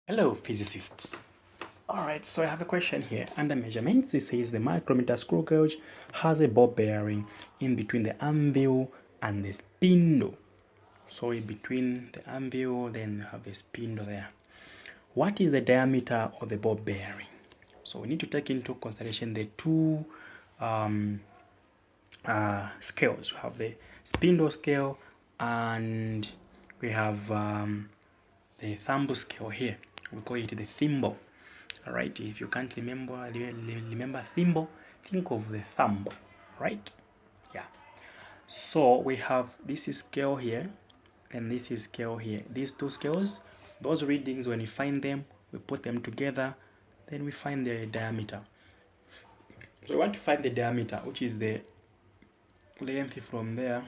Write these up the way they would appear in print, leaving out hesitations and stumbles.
Hello physicists. Alright, so I have a question here. Under measurements, it says the micrometer screw gauge has a ball bearing in between the anvil and the spindle. So in between the anvil, then you have a spindle there. What is the diameter of the ball bearing? So we need to take into consideration the two scales. We have the spindle scale and we have the thumb scale here. We call it the thimble. All right, if you can't remember thimble, think of the thumb, right? Yeah. So we have this is scale here and this is scale here. These two scales, those readings, when we find them, we put them together, then we find the diameter. So we want to find the diameter, which is the length from there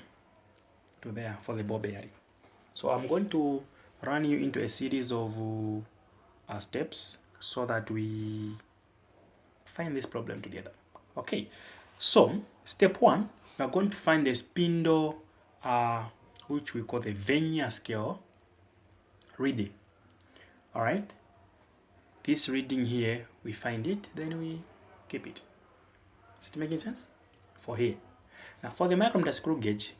to there for the ball bearing. So I'm going to run you into a series of steps so that we find this problem together. Okay, so step one, we are going to find the spindle, which we call the vernier scale reading. All right, this reading here, we find it, then we keep it. Is it making sense? For here. Now for the micrometer screw gauge,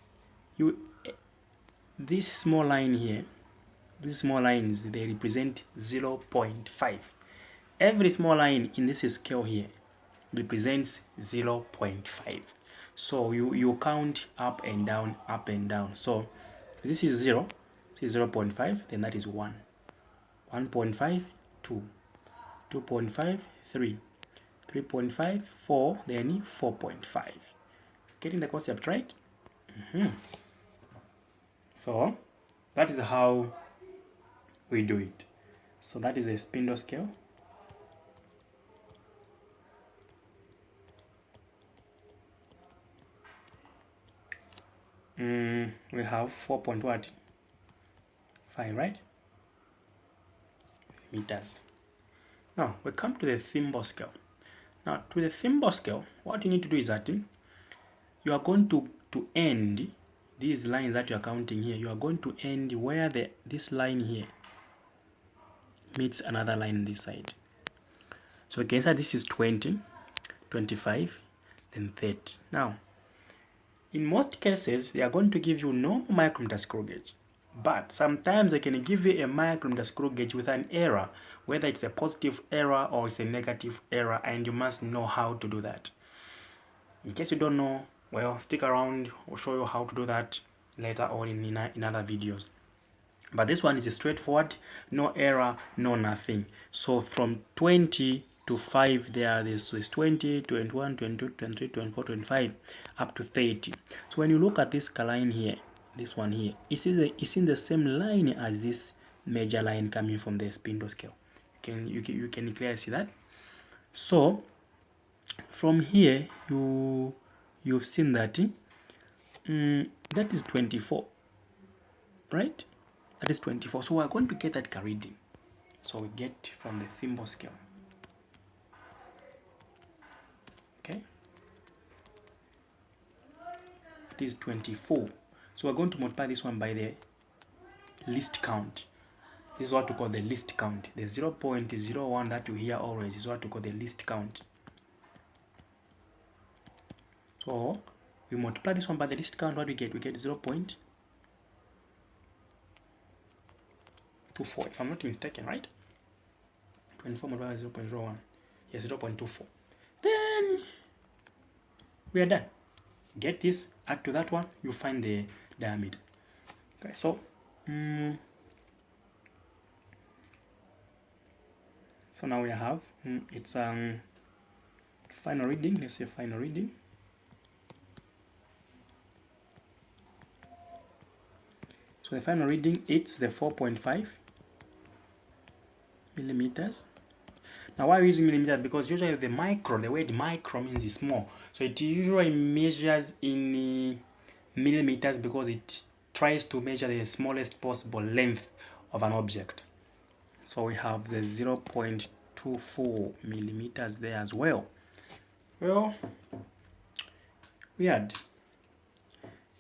this small line here, these small lines, they represent 0.5. Every small line in this scale here represents 0.5. So you count up and down, up and down. So this is 0, this is 0.5, then that is 1. 1.5, 2. 2.5, 3. 3.5, 4, then 4.5. Getting the concept right? So that is how we do it. So that is a spindle scale. We have 4.5, right? Meters. Now we come to the thimble scale. Now to the thimble scale, what you need to do is that you are going to end these lines that you are counting here. You are going to end where this line here meets another line on this side. So you can say this is 20, 25, then 30. Now, in most cases, they are going to give you no micrometer screw gauge. But sometimes they can give you a micrometer screw gauge with an error, whether it's a positive error or it's a negative error, and you must know how to do that. In case you don't know, well, stick around. We'll show you how to do that later on in other videos. But this one is straightforward, no error, no nothing. So from 20 to 5 there, this is 20, 21, 22, 23, 24, 25, up to 30. So when you look at this line here, this one here, it's in the same line as this major line coming from the spindle scale. You can clearly see that. So from here, you've seen that that is 24, right? That is 24. So we're going to get that reading. So we get from the thimble scale. Okay. It is 24. So we're going to multiply this one by the least count. This is what we call the least count. The 0.01 that you hear always is what we call the least count. So we multiply this one by the least count. What do we get? We get 0.24, if I'm not mistaken, right? 24 multiplied by 0.01. Yes, 0.24. Then we are done. Get this, add to that one, you find the diameter. Okay, so so now we have it's final reading. Let's say final reading. So the final reading, it's the 4.5 millimeters. Now why are we using millimeters? Because usually the word micro means small. So it usually measures in millimeters because it tries to measure the smallest possible length of an object. So we have the 0.24 millimeters there as well. Well, weird.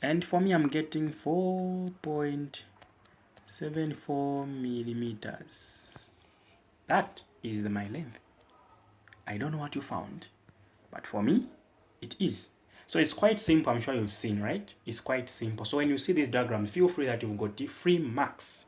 And for me, I'm getting 4.74 millimeters. That is my length. I don't know what you found, but for me, it is. So it's quite simple. I'm sure you've seen, right? It's quite simple. So when you see this diagram, feel free that you've got free marks